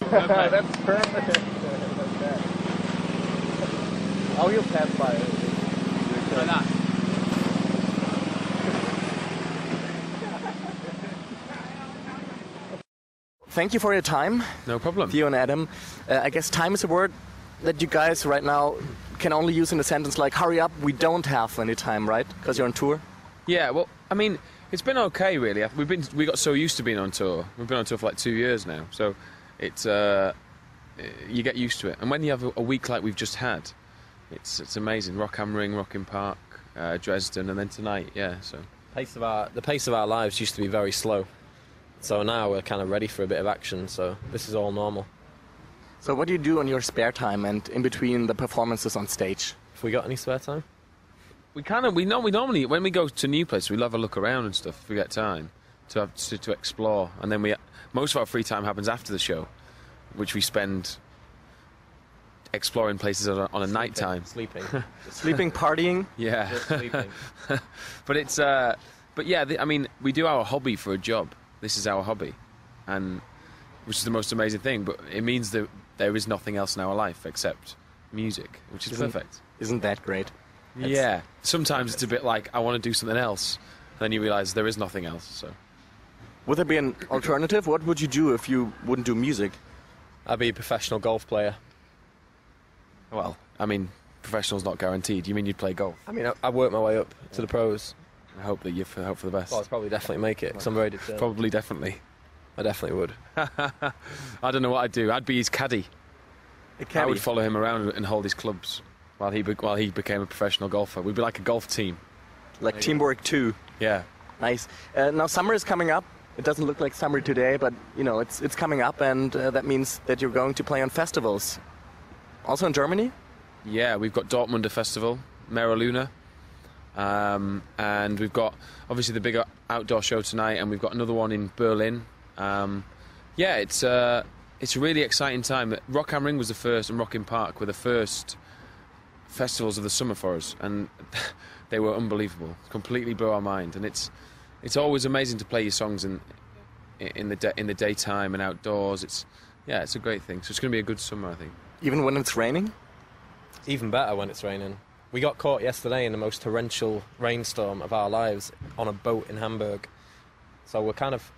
That's perfect. Oh, you'll pass by. Like that. Thank you for your time. No problem. Theo and Adam. I guess time is a word that you guys right now can only use in a sentence like, hurry up, we don't have any time, right? Because you're on tour? Yeah, well, I mean, it's been okay, really. We got so used to being on tour. We've been on tour for like 2 years now, so it's you get used to it. And when you have a week like we've just had, it's amazing. Rock am Ring, Rock im Park, Dresden, and then tonight, yeah. So the pace of our lives used to be very slow, so now we're kind of ready for a bit of action. So this is all normal. So what do you do in your spare time and in between the performances on stage? Have we got any spare time? we normally when we go to new places, we love a look around and stuff. If we get time to explore, and then most of our free time happens after the show, which we spend exploring places on a night time. Sleeping. Sleeping, partying. Yeah. Just sleeping. But yeah, I mean, we do our hobby for a job. This is our hobby, and which is the most amazing thing. But it means that there is nothing else in our life except music, which is perfect. Isn't that great? Yeah. Sometimes it's a bit like, I want to do something else, and then you realise there is nothing else. So, would there be an alternative? What would you do if you wouldn't do music? I'd be a professional golf player. well, I mean, professional's not guaranteed. You mean you'd play golf? I mean, I worked my way up to the pros. I hope that you hope for the best. Well, I'd probably definitely make it, because I'm very determined. Probably, definitely. I definitely would. I don't know what I'd do. I'd be his caddy. I would follow him around and hold his clubs while he became a professional golfer. We'd be like a golf team. Like Teamwork 2. Yeah. Nice. Now summer is coming up. It doesn't look like summer today, but you know it's coming up, and that means that you're going to play on festivals. Also in Germany? Yeah, we've got Dortmunder Festival, Mera Luna, and we've got obviously the big outdoor show tonight, and we've got another one in Berlin. Yeah, it's a really exciting time. Rock am Ring was the first, and Rock im Park were the first festivals of the summer for us, and they were unbelievable. Completely blew our mind, and it's always amazing to play your songs in the daytime and outdoors. It's a great thing. So it's going to be a good summer, I think. Even when it's raining? Even better when it's raining. We got caught yesterday in the most torrential rainstorm of our lives on a boat in Hamburg. So we're kind of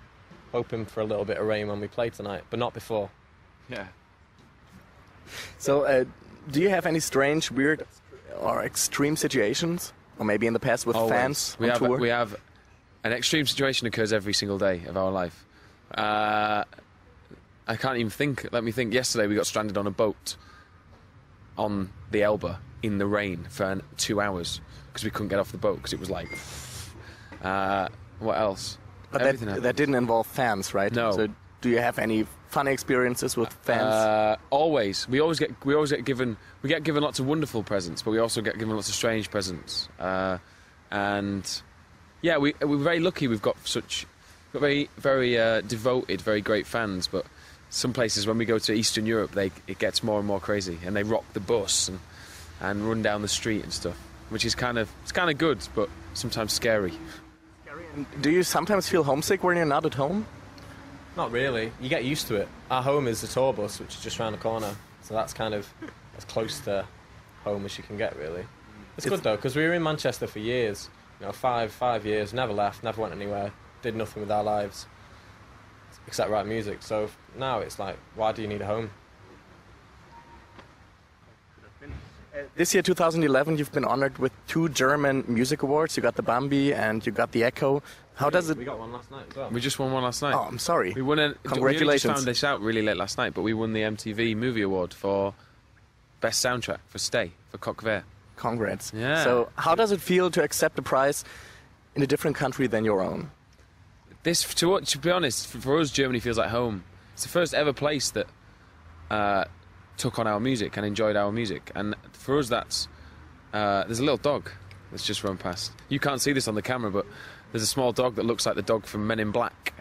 hoping for a little bit of rain when we play tonight, but not before. Yeah. So, do you have any strange, weird, or extreme situations, or maybe in the past with fans on tour? We have an extreme situation occurs every single day of our life. I can't even think. Let me think. Yesterday we got stranded on a boat on the Elbe in the rain for 2 hours because we couldn't get off the boat because it was like. What else? But that didn't involve fans, right? No. So do you have any funny experiences with fans? Always. We get given lots of wonderful presents, but we also get given lots of strange presents. And yeah, we're very lucky. We've got very devoted, very great fans. But some places when we go to Eastern Europe, it gets more and more crazy, and they rock the bus and run down the street and stuff, which is kind of good, but sometimes scary. Do you sometimes feel homesick when you're not at home? Not really. You get used to it. Our home is the tour bus, which is just around the corner, so that's kind of as close to home as you can get, really. It's good though, because we were in Manchester for years. You know, five years, never left, never went anywhere, did nothing with our lives except write music. So now it's like, why do you need a home? This year, 2011, you've been honored with 2 German music awards. You got the Bambi and you got the Echo. How does it? We got one last night as well. We just won one last night. Oh, I'm sorry. We won Congratulations. We just found this out really late last night, but we won the MTV Movie Award for Best Soundtrack for Stay, for Coq Vert. Congrats. Yeah. So how does it feel to accept a prize in a different country than your own? To be honest, for us, Germany feels like home. It's the first ever place that took on our music and enjoyed our music. And for us, there's a little dog that's just run past. You can't see this on the camera, but there's a small dog that looks like the dog from Men in Black.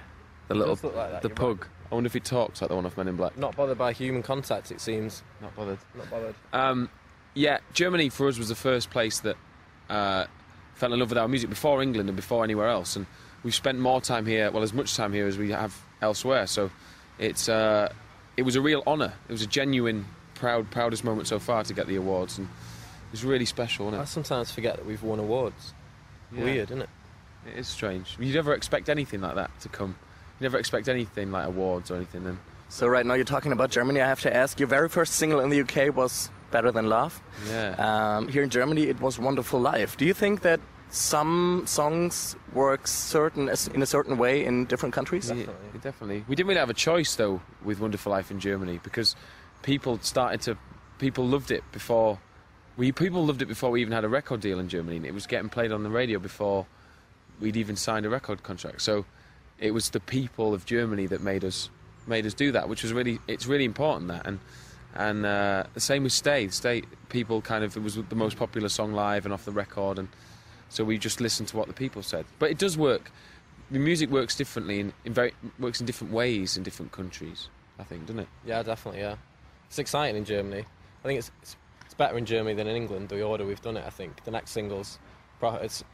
The little, like the pug. Right. I wonder if he talks like the one off Men in Black. Not bothered by human contact, it seems. Not bothered. Not bothered. Yeah, Germany for us was the first place that fell in love with our music before England and before anywhere else. And we've spent more time here, well, as much time here as we have elsewhere. So it's it was a real honour. It was a genuine, proudest moment so far to get the awards, and it was really special, wasn't I it? sometimes forget that we've won awards. Yeah. Weird, isn't it? It is strange. You never expect anything like that to come. You never expect anything like awards or anything. And So right now you're talking about Germany. I have to ask, your very first single in the UK was Better Than Love. yeah. Here in Germany, it was Wonderful Life. Do you think that some songs work in a certain way in different countries? Yeah, definitely. We didn't really have a choice though with Wonderful Life in Germany, because people loved it before we even had a record deal in Germany. It was getting played on the radio before we'd even signed a record contract. So it was the people of Germany that made us do that, which was it's really important, that. And the same with Stay people it was the most popular song live and off the record, and so we just listened to what the people said. But it does work. The music works differently works in different ways in different countries, I think, doesn't it? Yeah, definitely, yeah. It's exciting in Germany. I think it's better in Germany than in England, the order we've done it, I think. The next single's, it's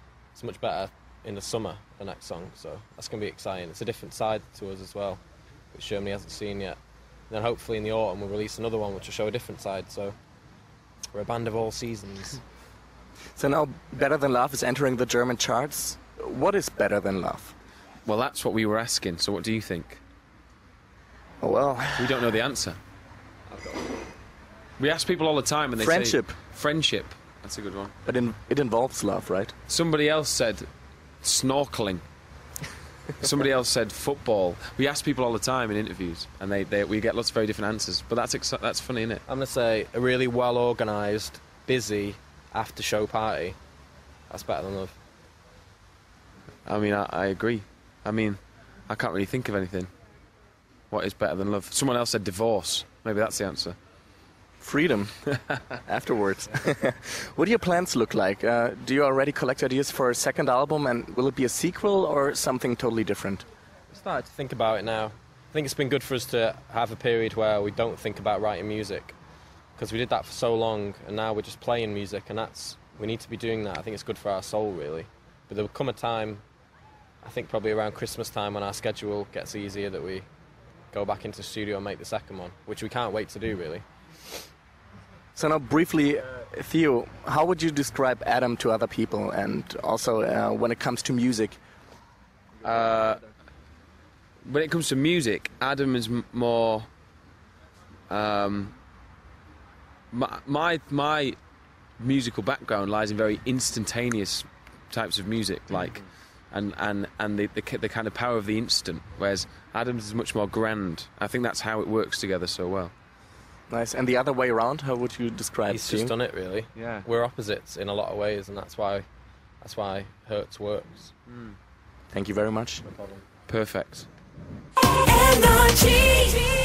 much better in the summer, the next song, so that's going to be exciting. It's a different side to us as well, which Germany hasn't seen yet. And then hopefully in the autumn we'll release another one which will show a different side, so we're a band of all seasons. So now Better Than Love is entering the German charts. What is Better Than Love? Well, that's what we were asking, so what do you think? Oh, well, We don't know the answer. We ask people all the time and they Friendship. say... Friendship. That's a good one. but it involves love, right? Somebody else said snorkeling. Somebody else said football. We ask people all the time in interviews, and we get lots of very different answers. But that's funny, isn't it? I'm going to say a really well-organised, busy after-show party. That's better than love. I mean, I agree. I mean, I can't really think of anything. What is better than love? Someone else said divorce. Maybe that's the answer. Freedom. Afterwards. What do your plans look like? Do you already collect ideas for a second album, and will it be a sequel or something totally different? I started to think about it now. I think it's been good for us to have a period where we don't think about writing music, because we did that for so long, and now we're just playing music, and we need to be doing that. I think it's good for our soul, really. But there will come a time, I think probably around Christmas time, when our schedule gets easier, that we go back into the studio and make the second one, which we can't wait to do, really. So now briefly, Theo, how would you describe Adam to other people, and also when it comes to music? When it comes to music, Adam is more... My musical background lies in very instantaneous types of music, like, and the kind of power of the instant, whereas Adam's is much more grand. I think that's how it works together so well. Nice. And the other way around, how would you describe He's Theo? just done it, really. Yeah. We're opposites in a lot of ways, and that's why Hertz works. Thank you very much. No problem. Perfect. Energy.